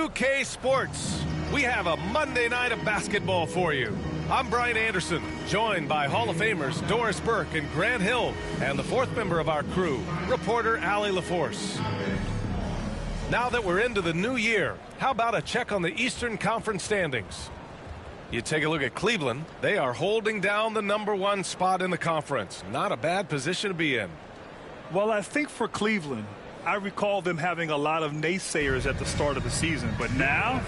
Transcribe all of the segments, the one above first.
UK Sports. We have a Monday night of basketball for you. I'm Brian Anderson, joined by Hall of Famers Doris Burke and Grant Hill, and the fourth member of our crew, reporter Allie LaForce. Now that we're into the new year, how about a check on the Eastern Conference standings? You take a look at Cleveland. They are holding down the #1 spot in the conference. Not a bad position to be in. Well, I think for Cleveland, I recall them having a lot of naysayers at the start of the season, but now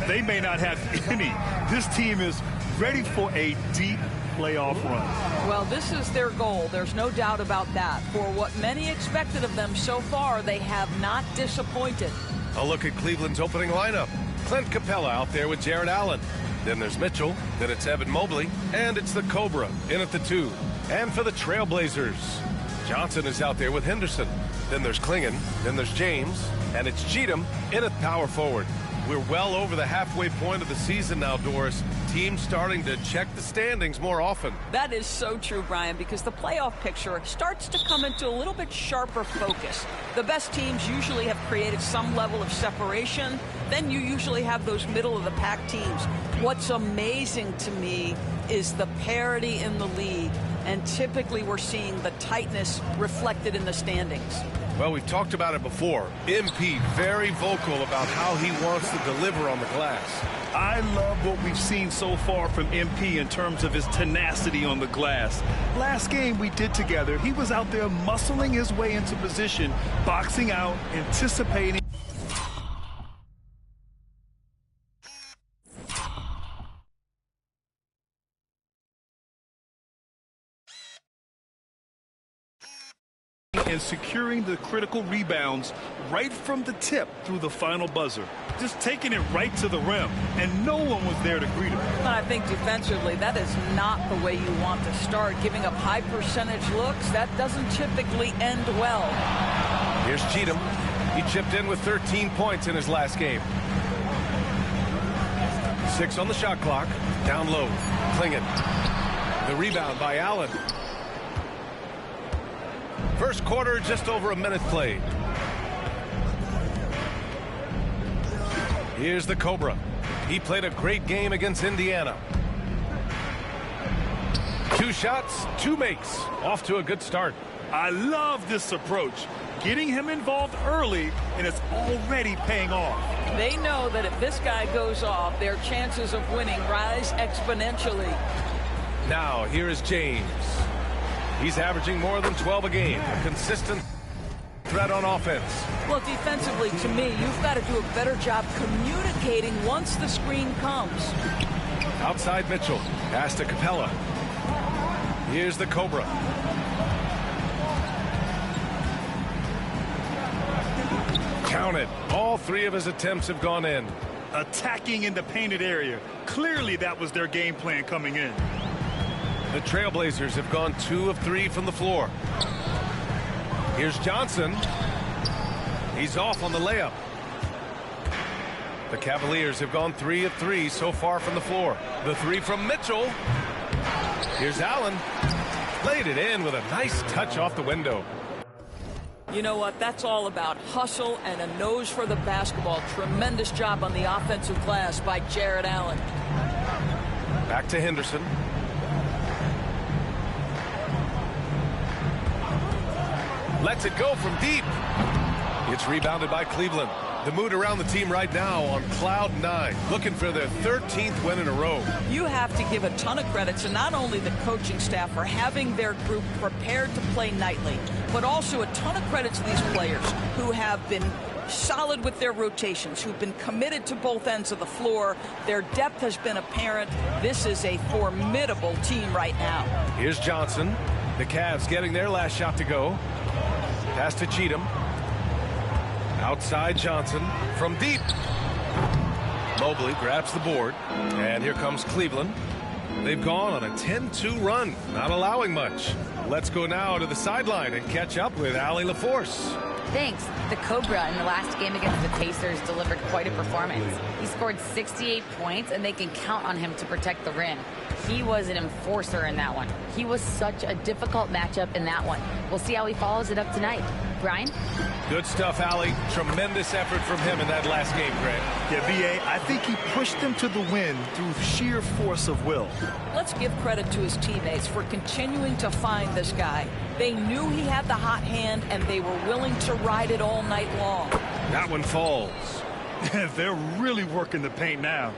they may not have any. This team is ready for a deep playoff run. Well, this is their goal. There's no doubt about that. For what many expected of them so far, they have not disappointed. A look at Cleveland's opening lineup. Clint Capella out there with Jared Allen. Then there's Mitchell. Then it's Evan Mobley. And it's the Cobra in at the 2. And for the Trailblazers, Johnson is out there with Henderson. Then there's Klingon. Then there's James. And it's Cheatham in at power forward. We're well over the halfway point of the season now, Doris. Teams starting to check the standings more often. That is so true, Brian, because the playoff picture starts to come into a little bit sharper focus. The best teams usually have created some level of separation. Then you usually have those middle-of-the-pack teams. What's amazing to me is the parity in the league, and typically we're seeing the tightness reflected in the standings. Well, we've talked about it before. MP very vocal about how he wants to deliver on the glass. I love what we've seen so far from MP in terms of his tenacity on the glass. Last game we did together, he was out there muscling his way into position, boxing out, anticipating. And securing the critical rebounds right from the tip through the final buzzer. Just taking it right to the rim, and no one was there to greet him. But I think defensively, that is not the way you want to start. Giving up high percentage looks, that doesn't typically end well. Here's Cheatham. He chipped in with 13 points in his last game. 6 on the shot clock. Down low. Klingon. The rebound by Allen. First quarter, just over a minute played. Here's the Cobra. He played a great game against Indiana. 2 shots, 2 makes. Off to a good start. I love this approach. Getting him involved early, and it's already paying off. They know that if this guy goes off, their chances of winning rise exponentially. Now, here is James. He's averaging more than 12 a game. A consistent threat on offense. Well, defensively, to me, you've got to do a better job communicating once the screen comes. Outside Mitchell. Pass to Capella. Here's the Cobra. Counted. All 3 of his attempts have gone in. Attacking in the painted area. Clearly, that was their game plan coming in. The Trailblazers have gone 2 of 3 from the floor. Here's Johnson. He's off on the layup. The Cavaliers have gone 3 of 3 so far from the floor. The 3 from Mitchell. Here's Allen. Laid it in with a nice touch off the window. You know what? That's all about hustle and a nose for the basketball. Tremendous job on the offensive glass by Jared Allen. Back to Henderson. Lets it go from deep. It's rebounded by Cleveland. The mood around the team right now on cloud 9, looking for their 13th win in a row. You have to give a ton of credit to not only the coaching staff for having their group prepared to play nightly, but also a ton of credit to these players who have been solid with their rotations, who've been committed to both ends of the floor. Their depth has been apparent. This is a formidable team right now. Here's Johnson. The Cavs getting their last shot to go. Pass to Cheatham. Outside Johnson from deep. Mobley grabs the board. And here comes Cleveland. They've gone on a 10-2 run, not allowing much. Let's go now to the sideline and catch up with Allie LaForce. Thanks. The Cobra in the last game against the Pacers delivered quite a performance. He scored 68 points, and they can count on him to protect the rim. He was an enforcer in that one. He was such a difficult matchup in that one. We'll see how he follows it up tonight. Brian? Good stuff, Allie. Tremendous effort from him in that last game, Grant. Yeah, B.A., I think he pushed them to the win through sheer force of will. Let's give credit to his teammates for continuing to find this guy. They knew he had the hot hand, and they were willing to ride it all night long. That one falls. They're really working the paint now.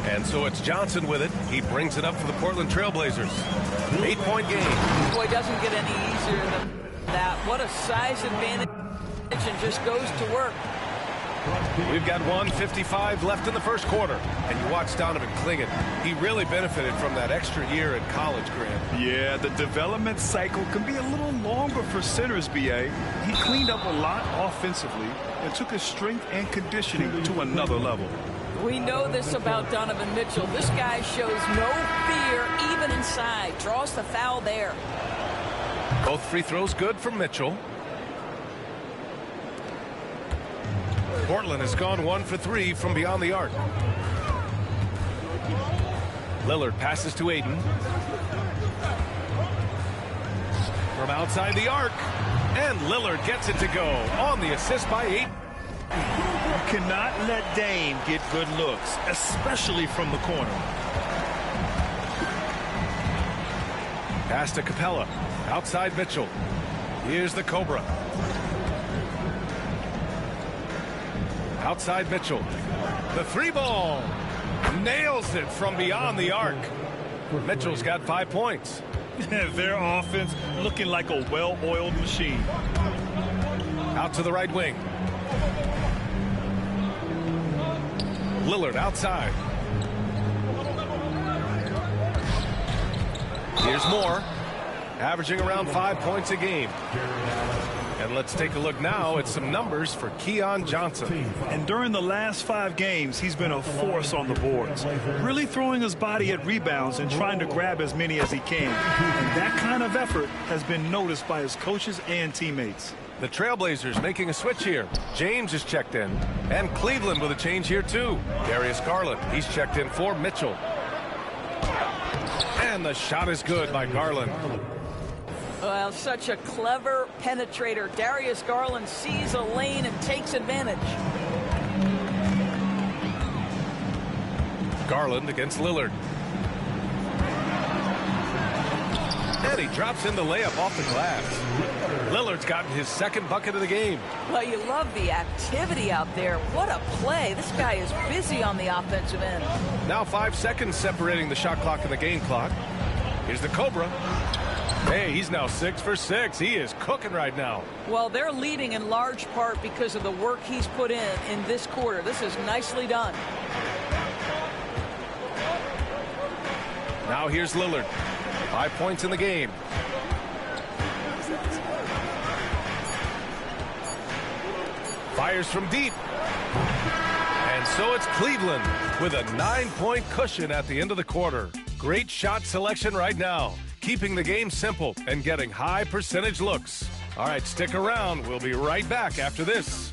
And so it's Johnson with it. He brings it up for the Portland Trailblazers. 8-point game. Boy, doesn't get any easier than that. What a size advantage, and just goes to work. We've got 1:55 left in the first quarter. And you watch Donovan Clingan. He really benefited from that extra year in college, Grant. Yeah, the development cycle can be a little longer for centers, B.A. He cleaned up a lot offensively and took his strength and conditioning to another level. We know this about Donovan Mitchell. This guy shows no fear even inside. Draws the foul there. Both free throws good for Mitchell. Portland has gone 1 for 3 from beyond the arc. Lillard passes to Aiden. From outside the arc. And Lillard gets it to go on the assist by Aiden. You cannot let Dame get good looks, especially from the corner. Pass to Capella. Outside Mitchell. Here's the Cobra. Outside Mitchell. The three ball. Nails it from beyond the arc. Mitchell's got 5 points. Their offense looking like a well-oiled machine. Out to the right wing. Lillard outside. Here's Moore, averaging around 5 points a game. And let's take a look now at some numbers for Keon Johnson. And during the last 5 games, he's been a force on the boards, really throwing his body at rebounds and trying to grab as many as he can. And that kind of effort has been noticed by his coaches and teammates. The Trailblazers making a switch here. James is checked in. And Cleveland with a change here too. Darius Garland, he's checked in for Mitchell. And the shot is good by Garland. Well, such a clever penetrator. Darius Garland sees a lane and takes advantage. Garland against Lillard. And he drops in the layup off the glass. Lillard's gotten his second bucket of the game. Well, you love the activity out there. What a play. This guy is busy on the offensive end. Now 5 seconds separating the shot clock and the game clock. Here's the Cobra. Hey, he's now 6 for 6. He is cooking right now. Well, they're leading in large part because of the work he's put in this quarter. This is nicely done. Now here's Lillard. 5 points in the game. Fires from deep. And so it's Cleveland with a 9-point cushion at the end of the quarter. Great shot selection right now, keeping the game simple and getting high percentage looks. All right, stick around. We'll be right back after this.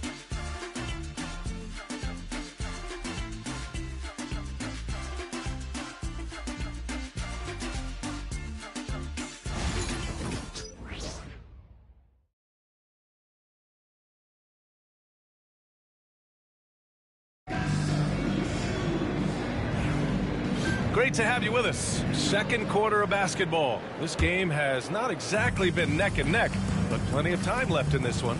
Great to have you with us. Second quarter of basketball. This game has not exactly been neck and neck, but plenty of time left in this one.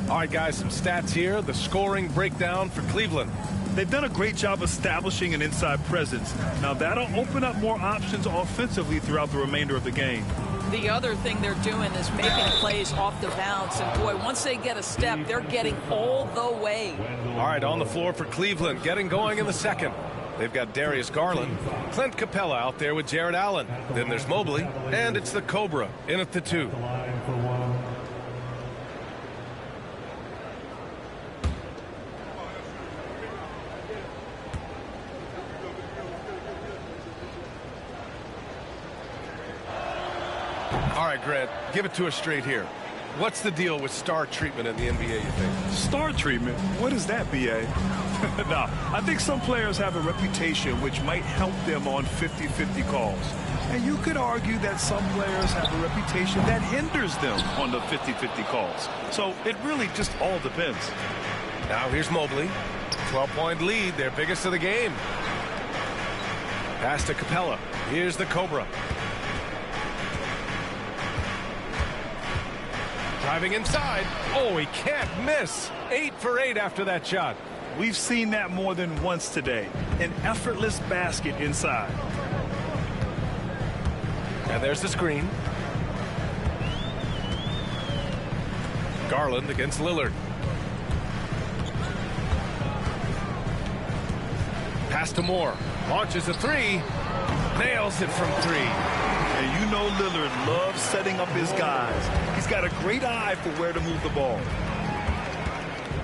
All right, guys, some stats here. The scoring breakdown for Cleveland. They've done a great job establishing an inside presence. Now that'll open up more options offensively throughout the remainder of the game. The other thing they're doing is making plays off the bounce. And boy, once they get a step, they're getting all the way. All right, on the floor for Cleveland, getting going in the second. They've got Darius Garland, Clint Capella out there with Jared Allen. Then there's Mobley, and it's the Cobra in at the 2. All right, Grant, give it to us straight here. What's the deal with star treatment in the NBA, you think? Star treatment? What is that, B.A.? Now, I think some players have a reputation which might help them on 50-50 calls. And you could argue that some players have a reputation that hinders them on the 50-50 calls. So it really just all depends. Now here's Mobley. 12-point lead, their biggest of the game. Pass to Capella. Here's the Cobra. Driving inside. Oh, he can't miss. 8 for 8 after that shot. We've seen that more than once today. An effortless basket inside. And there's the screen. Garland against Lillard. Pass to Moore. Launches a three. Nails it from 3. And you know Lillard loves setting up his guys. He's got a great eye for where to move the ball.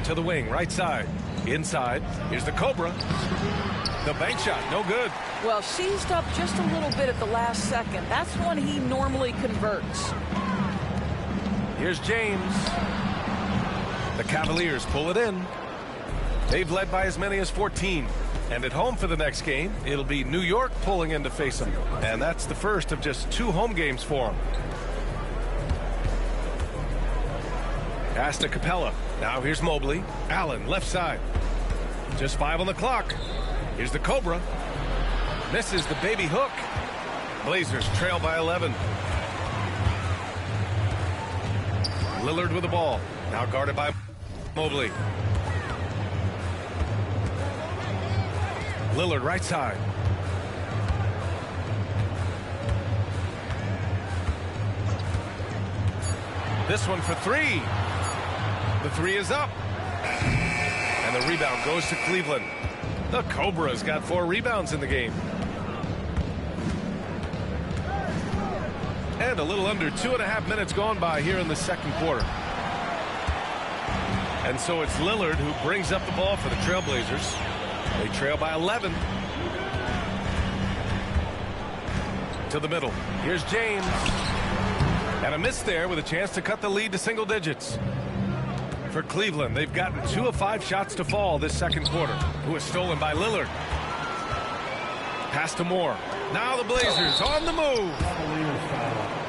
To the wing, right side. Inside. Here's the Cobra. The bank shot, no good. Well, seized up just a little bit at the last second. That's when he normally converts. Here's James. The Cavaliers pull it in. They've led by as many as 14. And at home for the next game, it'll be New York pulling in to face them. And that's the first of just 2 home games for them. Pass to Capella. Now here's Mobley. Allen, left side. Just 5 on the clock. Here's the Cobra. Misses the baby hook. Blazers trail by 11. Lillard with the ball. Now guarded by Mobley. Lillard right side. This one for 3. The 3 is up. And the rebound goes to Cleveland. The Cobra's got 4 rebounds in the game. And a little under 2.5 minutes gone by here in the second quarter. And so it's Lillard who brings up the ball for the Trailblazers. They trail by 11. To the middle. Here's James. And a miss there with a chance to cut the lead to single digits. For Cleveland, they've gotten 2 of 5 shots to fall this second quarter. Who is stolen by Lillard. Pass to Moore. Now the Blazers on the move.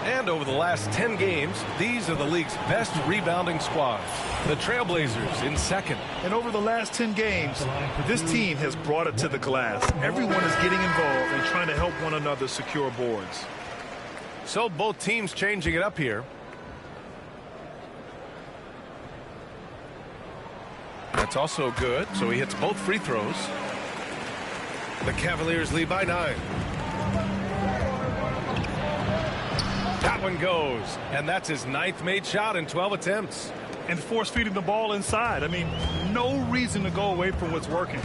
And over the last 10 games, these are the league's best rebounding squads. The Trailblazers in second. And over the last 10 games, this team has brought it to the glass. Everyone is getting involved and trying to help one another secure boards. So both teams changing it up here. That's also good. So he hits both free throws. The Cavaliers lead by 9. That one goes. And that's his 9th made shot in 12 attempts. And force feeding the ball inside. I mean, no reason to go away from what's working.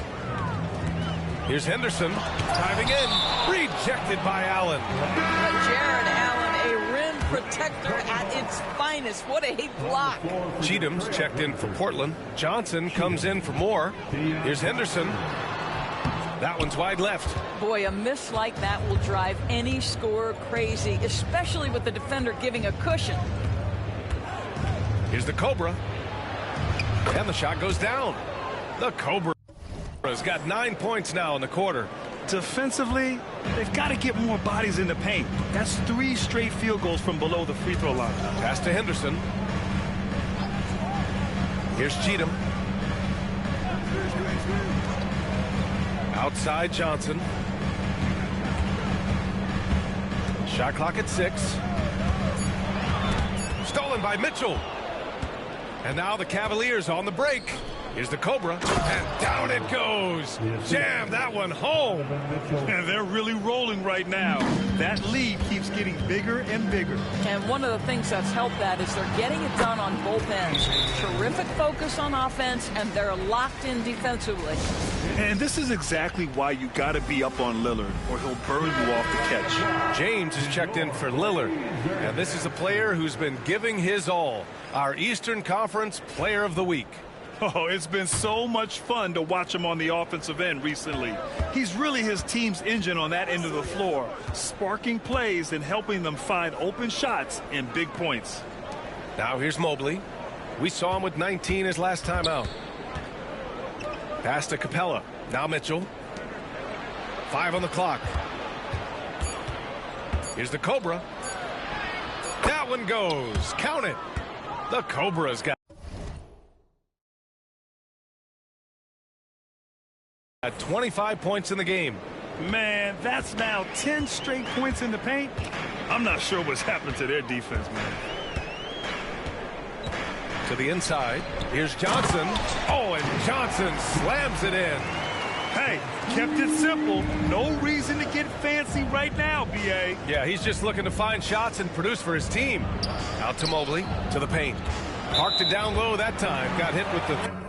Here's Henderson diving in. Rejected by Allen. Jared Allen, a rim protector at its finest. What a block. Cheatham's checked in for Portland. Johnson comes in for Moore. Here's Henderson. That one's wide left. Boy, a miss like that will drive any scorer crazy, especially with the defender giving a cushion. Here's the Cobra. And the shot goes down. The Cobra's got 9 points now in the quarter. Defensively, they've got to get more bodies in the paint. That's 3 straight field goals from below the free throw line. Pass to Henderson. Here's Cheatham. Outside Johnson. Shot clock at 6. Stolen by Mitchell. And now the Cavaliers on the break. Here's the Cobra. And down it goes. Jam that one home. And they're really rolling right now. That lead keeps getting bigger and bigger. And one of the things that's helped that is they're getting it done on both ends. Terrific focus on offense, and they're locked in defensively. And this is exactly why you got to be up on Lillard, or he'll burn you off the catch. James is checked in for Lillard. And this is a player who's been giving his all. Our Eastern Conference Player of the Week. Oh, it's been so much fun to watch him on the offensive end recently. He's really his team's engine on that end of the floor, sparking plays and helping them find open shots and big points. Now here's Mobley. We saw him with 19 his last time out. Pass to Capella. Now Mitchell. 5 on the clock. Here's the Cobra. That one goes. Count it. The Cobra's got 25 points in the game. Man, that's now 10 straight points in the paint. I'm not sure what's happened to their defense, man. To the inside. Here's Johnson. Oh, and Johnson slams it in. Hey, kept it simple. No reason to get fancy right now, B.A. Yeah, he's just looking to find shots and produce for his team. Out to Mobley, to the paint. Parked it down low that time. Got hit with the...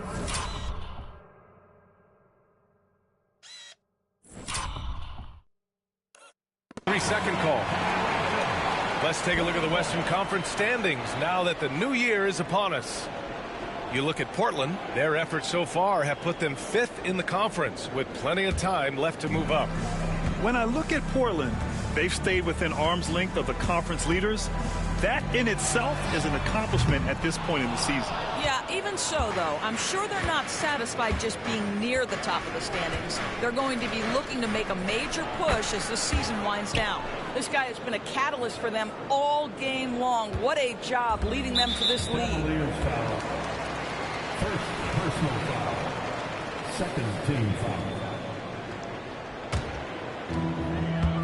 Three-second call. Let's take a look at the Western Conference standings now that the new year is upon us. You look at Portland, their efforts so far have put them 5th in the conference with plenty of time left to move up. When I look at Portland, they've stayed within arm's length of the conference leaders. That in itself is an accomplishment at this point in the season. Yeah, even so, though, I'm sure they're not satisfied just being near the top of the standings. They're going to be looking to make a major push as the season winds down. This guy has been a catalyst for them all game long. What a job leading them to this lead. First personal foul. Second team foul.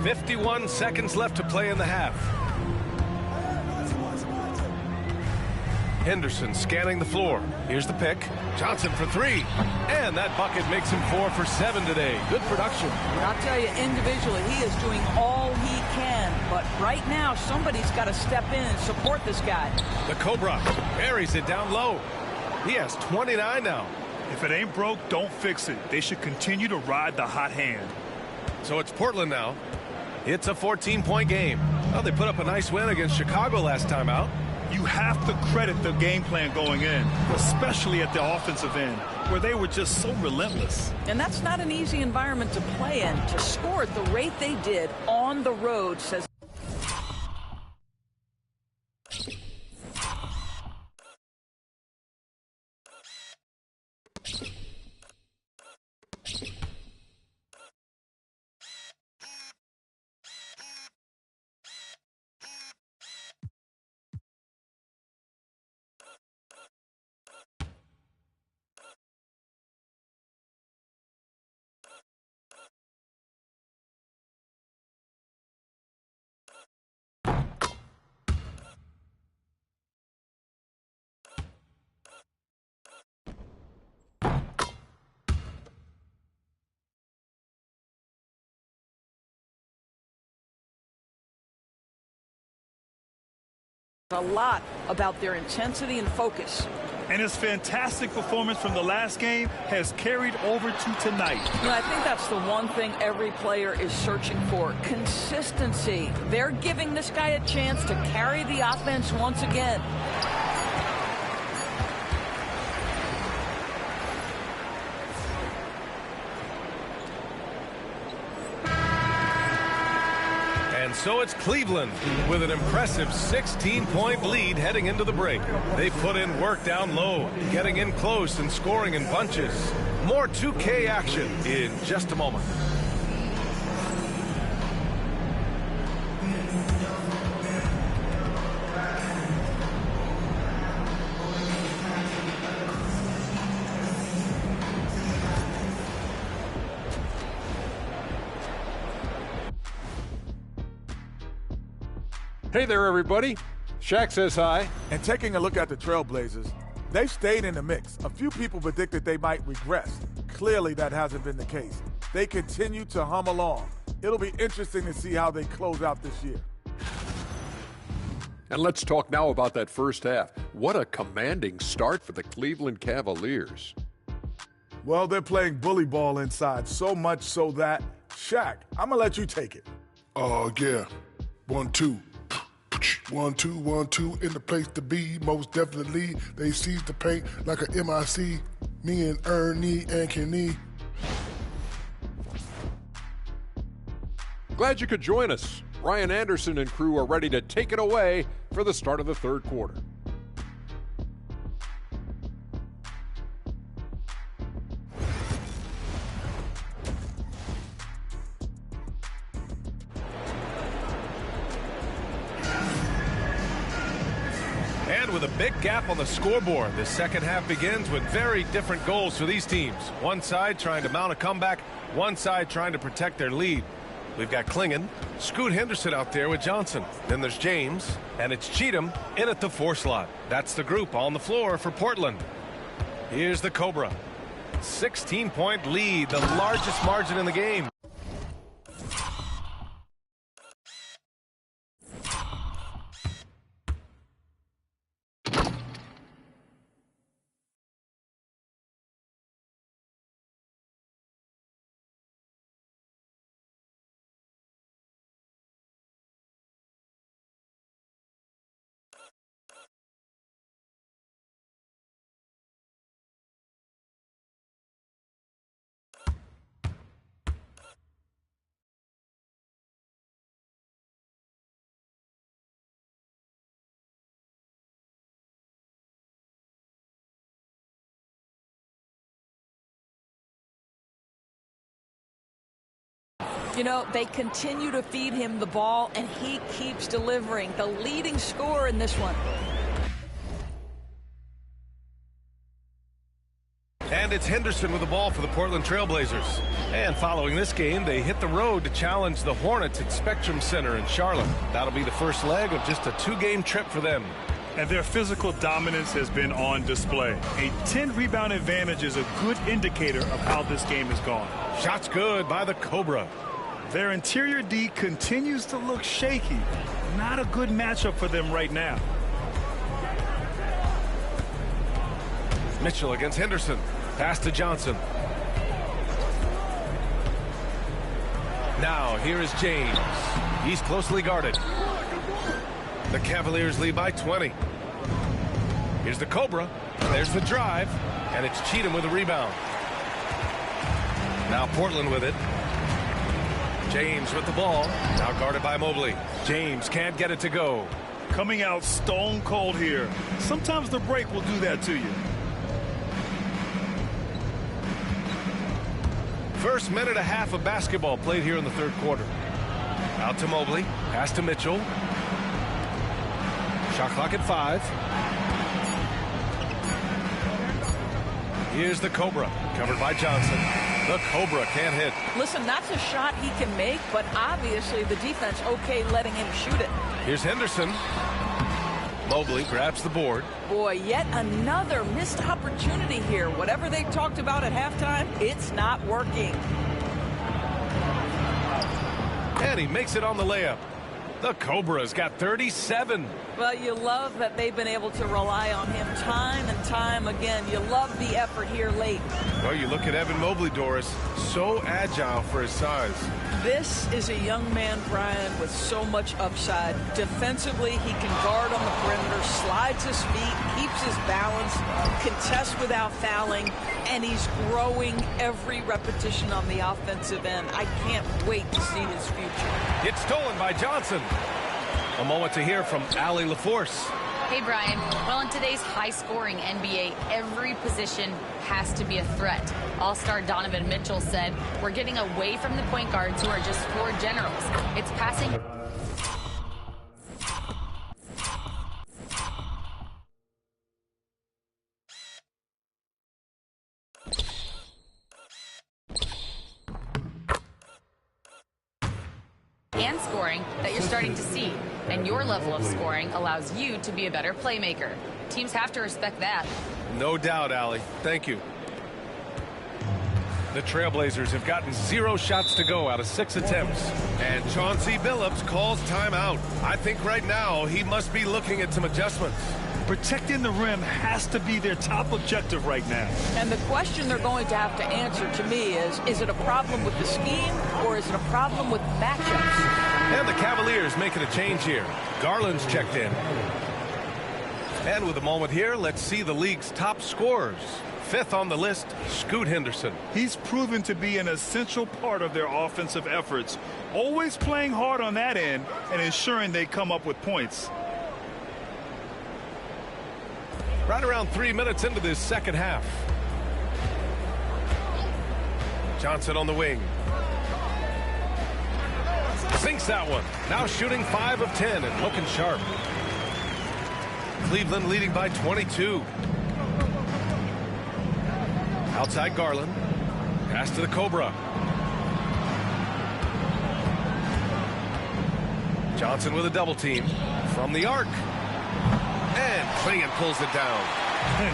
51 seconds left to play in the half. Henderson scanning the floor. Here's the pick. Johnson for 3. And that bucket makes him 4 for 7 today. Good production. I'll tell you, individually, he is doing all he can. But right now, somebody's got to step in and support this guy. The Cobra buries it down low. He has 29 now. If it ain't broke, don't fix it. They should continue to ride the hot hand. So it's Portland now. It's a 14-point game. Well, they put up a nice win against Chicago last time out. You have to credit the game plan going in, especially at the offensive end, where they were just so relentless. And that's not an easy environment to play in. To score at the rate they did on the road says... a lot about their intensity and focus. And his fantastic performance from the last game has carried over to tonight. You know, I think that's the one thing every player is searching for, consistency. They're giving this guy a chance to carry the offense once again. And so it's Cleveland with an impressive 16-point lead heading into the break. They put in work down low, getting in close and scoring in bunches. More 2K action in just a moment. Hey there, everybody. Shaq says hi. And taking a look at the Trailblazers, they've stayed in the mix. A few people predicted they might regress. Clearly, that hasn't been the case. They continue to hum along. It'll be interesting to see how they close out this year. And let's talk now about that first half. What a commanding start for the Cleveland Cavaliers. Well, they're playing bully ball inside, so much so that, Shaq, I'm going to let you take it. Oh, yeah. 1-2. 1-2, 1-2 in the place to be. Most definitely, they seize the paint like a MIC. Me and Ernie and Kenny. Glad you could join us. Ryan Anderson and crew are ready to take it away for the start of the third quarter. And with a big gap on the scoreboard, the second half begins with very different goals for these teams. One side trying to mount a comeback, one side trying to protect their lead. We've got Klingon, Scoot Henderson out there with Johnson. Then there's James, and it's Cheatham in at the 4 slot. That's the group on the floor for Portland. Here's the Cobra. 16-point lead, the largest margin in the game. You know, they continue to feed him the ball, and he keeps delivering. The leading scorer in this one. And it's Henderson with the ball for the Portland Trailblazers. And following this game, they hit the road to challenge the Hornets at Spectrum Center in Charlotte. That'll be the first leg of just a 2-game trip for them. And their physical dominance has been on display. A 10-rebound advantage is a good indicator of how this game has gone. Shots good by the Cobra. Their interior D continues to look shaky. Not a good matchup for them right now. Mitchell against Henderson. Pass to Johnson. Now here is James. He's closely guarded. The Cavaliers lead by 20. Here's the Cobra. There's the drive. And it's Cheatham with a rebound. Now Portland with it. James with the ball. Now guarded by Mobley. James can't get it to go. Coming out stone cold here. Sometimes the break will do that to you. First minute and a half of basketball played here in the third quarter. Out to Mobley. Pass to Mitchell. Shot clock at 5. Here's the Cobra. Covered by Johnson. The Cobra can't hit. Listen, that's a shot he can make, but obviously the defense okay letting him shoot it. Here's Henderson. Mobley grabs the board. Boy, yet another missed opportunity here. Whatever they talked about at halftime, it's not working. And he makes it on the layup. The Cobra's got 37. Well, you love that they've been able to rely on him time and time again. You love the effort here late. Well, you look at Evan Mobley, Doris. So agile for his size. This is a young man, Brian, with so much upside. Defensively, he can guard on the perimeter, slides his feet, keeps his balance, contests without fouling, and he's growing every repetition on the offensive end. I can't wait to see his future. It's stolen by Johnson. A moment to hear from Allie LaForce. Hey, Brian. Well, in today's high-scoring NBA, every position has to be a threat. All-star Donovan Mitchell said, "We're getting away from the point guards who are just floor generals. It's passing." And scoring that you're starting to see. And your level of scoring allows you to be a better playmaker. Teams have to respect that. No doubt, Allie. Thank you. The Trailblazers have gotten 0 shots to go out of 6 attempts. And Chauncey Billups calls timeout. I think right now he must be looking at some adjustments. Protecting the rim has to be their top objective right now. And the question they're going to have to answer to me is it a problem with the scheme or is it a problem with matchups? And the Cavaliers making a change here. Garland's checked in. And with a moment here, let's see the league's top scorers. 5th on the list, Scoot Henderson. He's proven to be an essential part of their offensive efforts, always playing hard on that end and ensuring they come up with points. Right around 3 minutes into this second half. Johnson on the wing. Sinks that one. Now shooting 5 of 10 and looking sharp. Cleveland leading by 22. Outside Garland. Pass to the Cobra. Johnson with a double team from the arc. And Klingon pulls it down.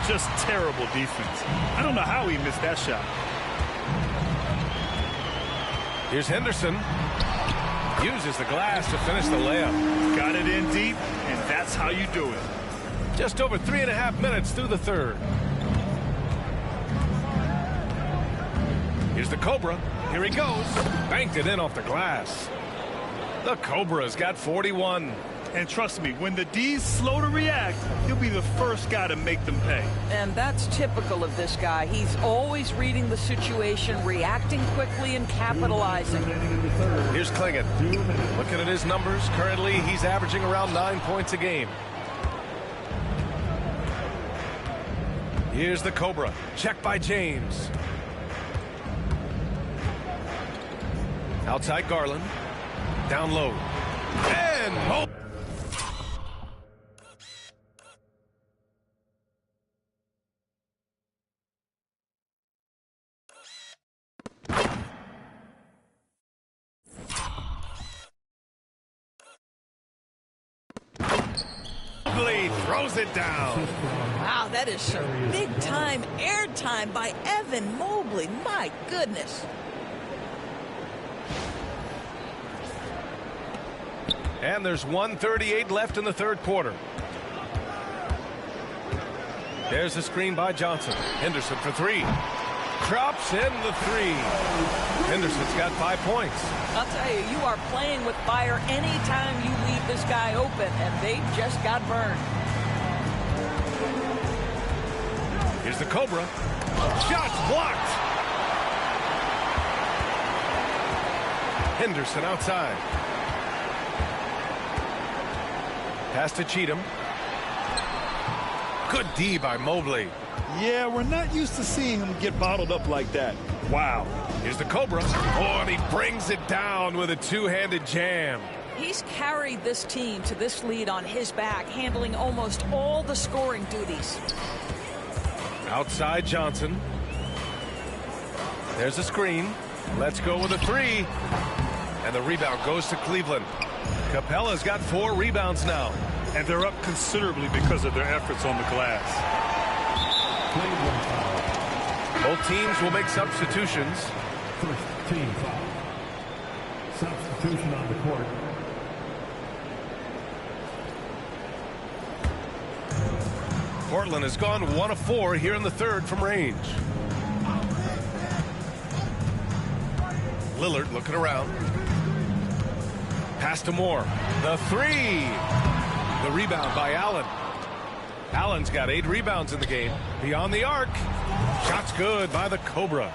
Just terrible defense. I don't know how he missed that shot. Here's Henderson. Uses the glass to finish the layup. Got it in deep, and that's how you do it. Just over 3.5 minutes through the third. Here's the Cobra. Here he goes. Banked it in off the glass. The Cobra's got 41. And trust me, when the D's slow to react, he'll be the first guy to make them pay. And that's typical of this guy. He's always reading the situation, reacting quickly, and capitalizing. Here's Klingon. Looking at his numbers, currently he's averaging around 9 points a game. Here's the Cobra. Check by James. Outside Garland. Down low. And Mo. Throws it down. Wow, that is some big-time airtime by Evan Mobley. My goodness. And there's 1:38 left in the third quarter. There's a screen by Johnson. Henderson for three. Drops in the three. Henderson's got 5 points. I'll tell you, you are playing with fire anytime you leave this guy open, and they just got burned. Here's the Cobra. Shots blocked. Henderson outside. Pass to Cheatham. Good D by Mobley. Yeah, we're not used to seeing him get bottled up like that. Wow. Here's the Cobra. Oh, and he brings it down with a two-handed jam. He's carried this team to this lead on his back, handling almost all the scoring duties. Outside Johnson. There's a screen. Let's go with a three. And the rebound goes to Cleveland. Capella's got 4 rebounds now. And they're up considerably because of their efforts on the glass. Both teams will make substitutions. First team foul. Substitution on the court. Portland has gone 1 of 4 here in the third from range. Lillard looking around. Pass to Moore. The three. The rebound by Allen. Allen's got 8 rebounds in the game. Beyond the arc. Shot's good by the Cobra.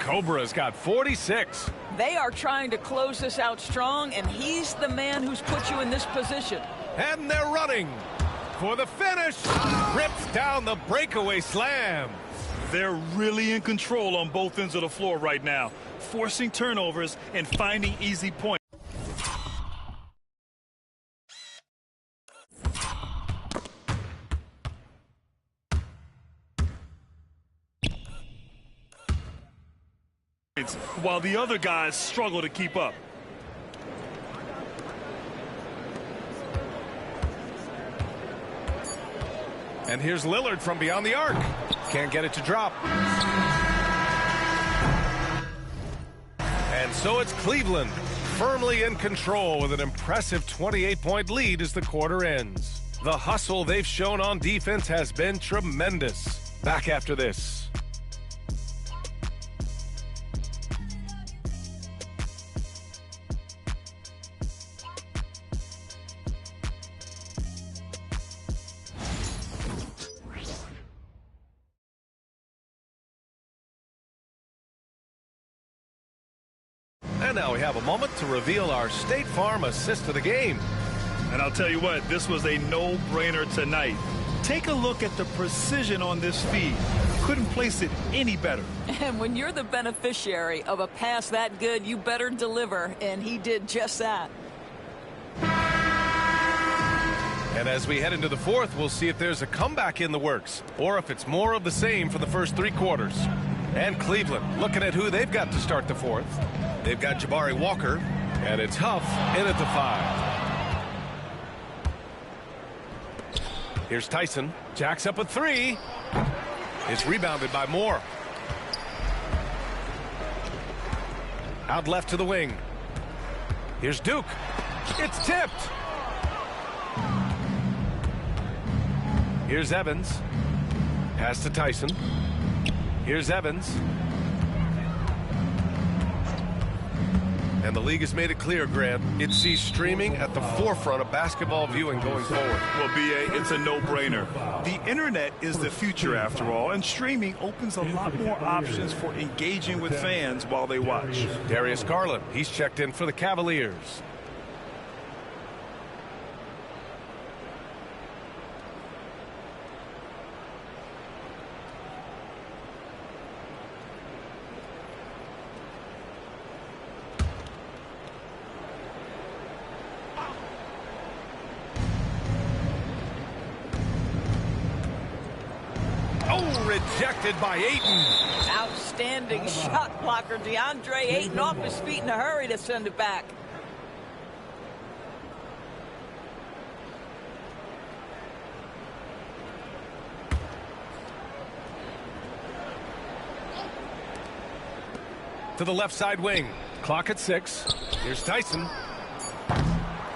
Cobra's got 46. They are trying to close this out strong, and he's the man who's put you in this position. And they're running for the finish. Rips down the breakaway slam. They're really in control on both ends of the floor right now, forcing turnovers and finding easy points. While the other guys struggle to keep up. And here's Lillard from beyond the arc. Can't get it to drop. And so it's Cleveland, firmly in control with an impressive 28-point lead as the quarter ends. The hustle they've shown on defense has been tremendous. Back after this. And now we have a moment to reveal our State Farm assist of the game. And I'll tell you what, this was a no-brainer tonight. Take a look at the precision on this feed. Couldn't place it any better. And when you're the beneficiary of a pass that good, you better deliver, and he did just that. And as we head into the fourth, we'll see if there's a comeback in the works, or if it's more of the same for the first three quarters. And Cleveland, looking at who they've got to start the fourth. They've got Jabari Walker, and it's Huff in at the 5. Here's Tyson. Jacks up a 3. It's rebounded by Moore. Out left to the wing. Here's Duke. It's tipped. Here's Evans. Pass to Tyson. Here's Evans. And the league has made it clear, Grant, it sees streaming at the forefront of basketball viewing going forward. Well, B.A., it's a no-brainer. The internet is the future, after all, and streaming opens a lot more options for engaging with fans while they watch. Darius Garland, he's checked in for the Cavaliers. Rejected by Ayton. Outstanding shot blocker. DeAndre Ayton off his feet in a hurry to send it back. To the left side wing. Clock at 6. Here's Tyson.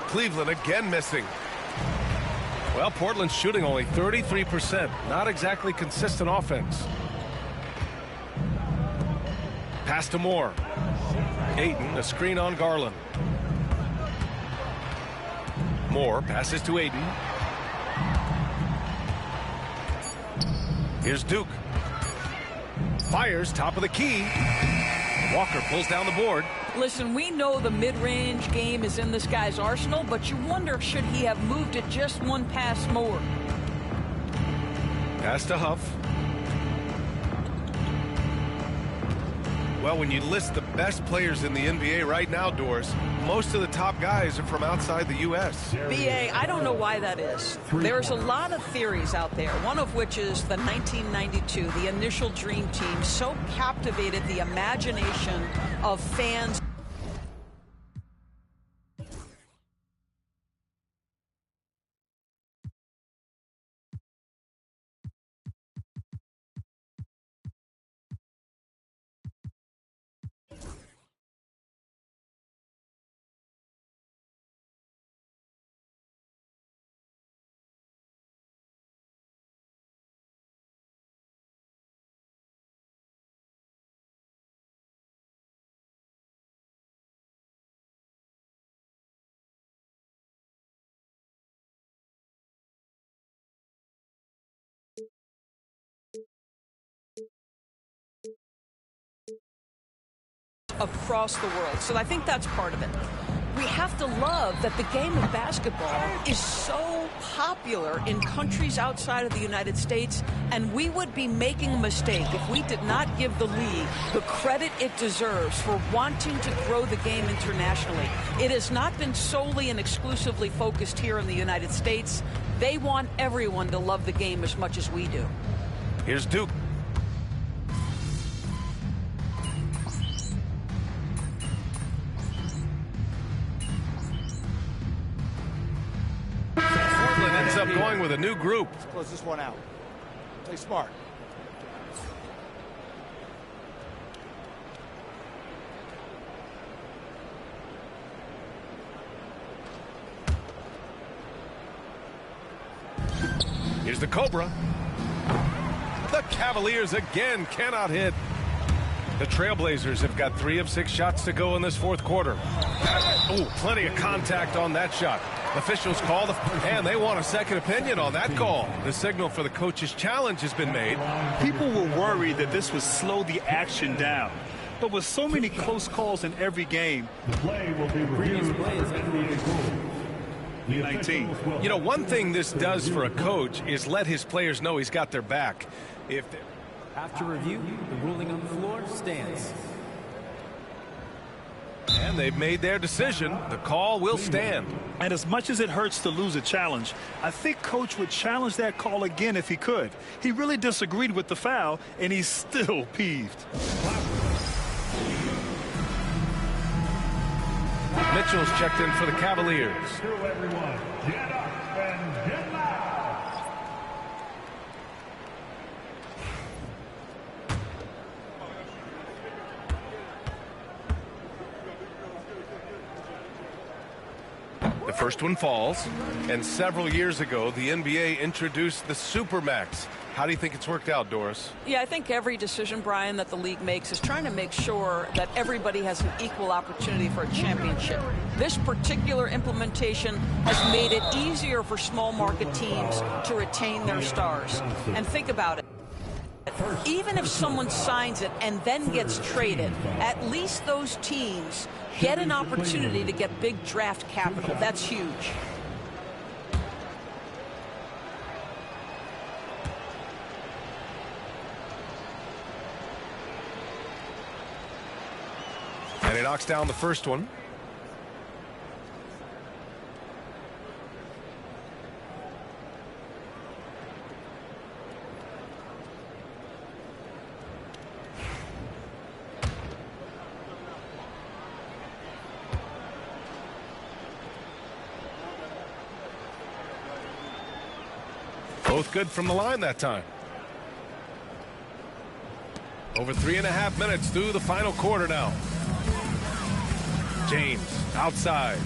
Cleveland again missing. Well, Portland's shooting only 33%. Not exactly consistent offense. Pass to Moore. Ayton, a screen on Garland. Moore passes to Ayton. Here's Duke. Fires top of the key. Walker pulls down the board. Listen, we know the mid-range game is in this guy's arsenal, but you wonder, should he have moved it just one pass more? Pass to Huff. Well, when you list the best players in the NBA right now, Doris, most of the top guys are from outside the U.S. B.A., I don't know why that is. There's a lot of theories out there, one of which is the 1992, the initial Dream Team, so captivated the imagination of fans. across the world. So I think that's part of it. We have to love that the game of basketball is so popular in countries outside of the United States, and we would be making a mistake if we did not give the league the credit it deserves for wanting to grow the game internationally. It has not been solely and exclusively focused here in the United States. They want everyone to love the game as much as we do. Here's Duke. Portland ends up going with a new group. Let's close this one out. Play smart. Here's the Cobra. The Cavaliers again cannot hit. The Trailblazers have got 3 of 6 shots to go in this fourth quarter. Oh, plenty of contact on that shot. Officials call and they want a second opinion on that call. The signal for the coach's challenge has been made. People were worried that this would slow the action down. But with so many close calls in every game, The play will be reviewed by the NBA rule. The 19. You know, one thing this does for a coach is let his players know he's got their back. After review, the ruling on the floor stands. And they've made their decision. The call will stand. and as much as it hurts to lose a challenge, I think Coach would challenge that call again if he could. He really disagreed with the foul, and he's still peeved. Mitchell's checked in for the Cavaliers. Everyone, get up and get loud. The first one falls, and several years ago, the NBA introduced the Supermax. How do you think it's worked out, Doris? Yeah, I think every decision, Brian, that the league makes is trying to make sure that everybody has an equal opportunity for a championship. This particular implementation has made it easier for small market teams to retain their stars. And think about it. Even if someone signs it and then gets traded, at least those teams get an opportunity to get big draft capital. That's huge. And he knocks down the first one. Both good from the line that time. Over 3.5 minutes through the final quarter now. James outside.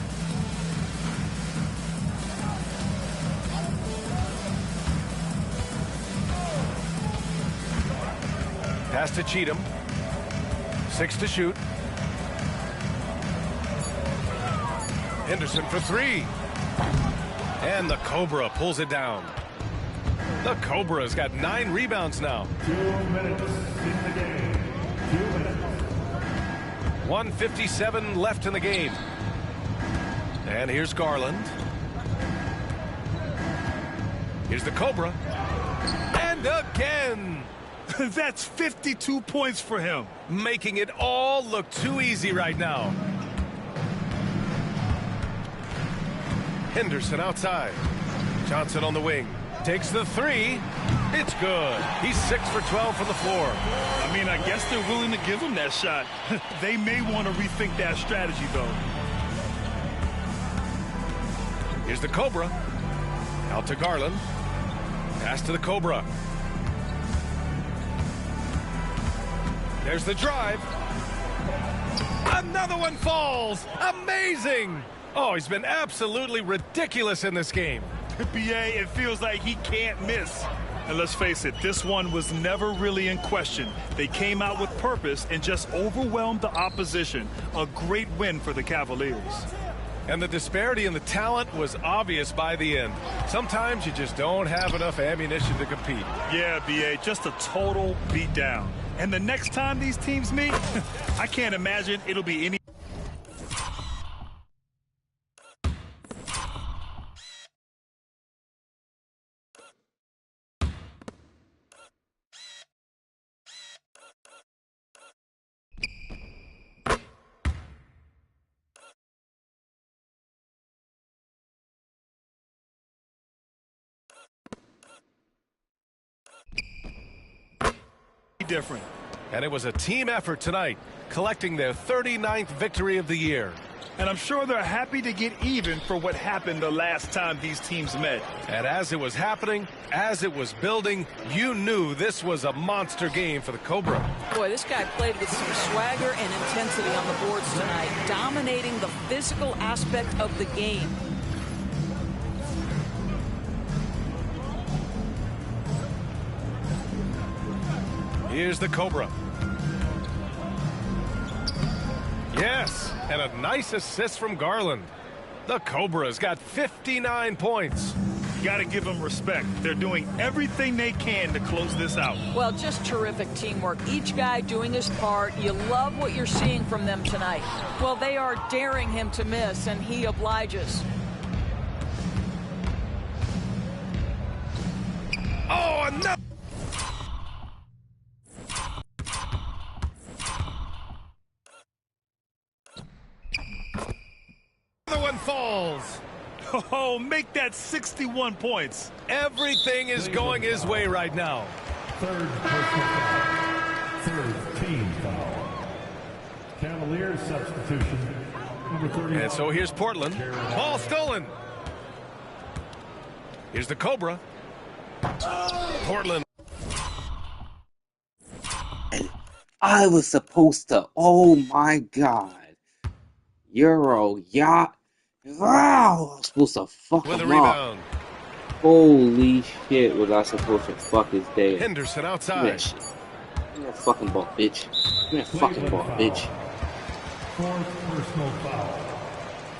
Pass to Cheatham. 6 to shoot. Henderson for 3. And the Cobra pulls it down. The Cobra's got 9 rebounds now. 2 minutes in the game. 2 minutes. 1:57 left in the game. And here's Garland. Here's the Cobra. And again. That's 52 points for him. Making it all look too easy right now. Henderson outside. Johnson on the wing. Takes the 3. It's good. He's 6 for 12 from the floor. I mean, I guess they're willing to give him that shot. They may want to rethink that strategy, though. Here's the Cobra. Out to Garland. Pass to the Cobra. There's the drive. Another one falls. Amazing. Oh, he's been absolutely ridiculous in this game. BA, it feels like he can't miss. And let's face it, this one was never really in question. They came out with purpose and just overwhelmed the opposition. A great win for the Cavaliers. And the disparity in the talent was obvious by the end. Sometimes you just don't have enough ammunition to compete. Yeah, BA, just a total beatdown. And the next time these teams meet, I can't imagine it'll be any. Different. And it was a team effort tonight, collecting their 39th victory of the year. And I'm sure they're happy to get even for what happened the last time these teams met. And as it was happening, as it was building, you knew this was a monster game for the Cobra. Boy, this guy played with some swagger and intensity on the boards tonight, dominating the physical aspect of the game. Here's the Cobra. Yes, and a nice assist from Garland. The Cobra's got 59 points. Got to give them respect. They're doing everything they can to close this out. Well, just terrific teamwork. Each guy doing his part. You love what you're seeing from them tonight. Well, they are daring him to miss, and he obliges. Oh, another! One falls. Oh, make that 61 points. Everything is going his way right now. Third personal foul. Third team foul. Cavaliers substitution. Number 30. And so here's Portland. Ball stolen. Here's the Cobra. Portland. I was supposed to. Oh my God. Euro, yacht. Wow, I was supposed to fuck with him a rebound. up. Holy shit, was I supposed to fuck his day? Henderson outside. Give me that shit. Give me that fucking ball, bitch. Give me that fucking ball, bitch. Fourth personal foul.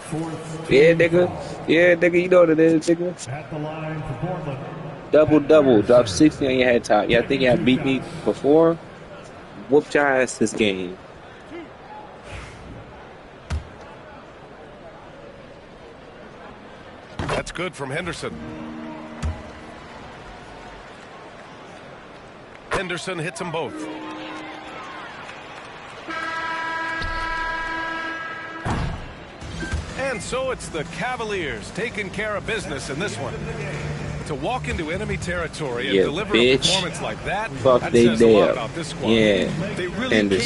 Fourth Yeah, nigga. Yeah, nigga, you know what it is, nigga. at the line for Portland. Double. Drop 60 on your head top. Yeah, I think you had beat me before. Whooped your ass this game. That's good from Henderson. Henderson hits them both. And so it's the Cavaliers taking care of business in this one. To walk into enemy territory and deliver a performance like that, Fuck that they says a lot there. about this squad. Yeah. They really Henderson.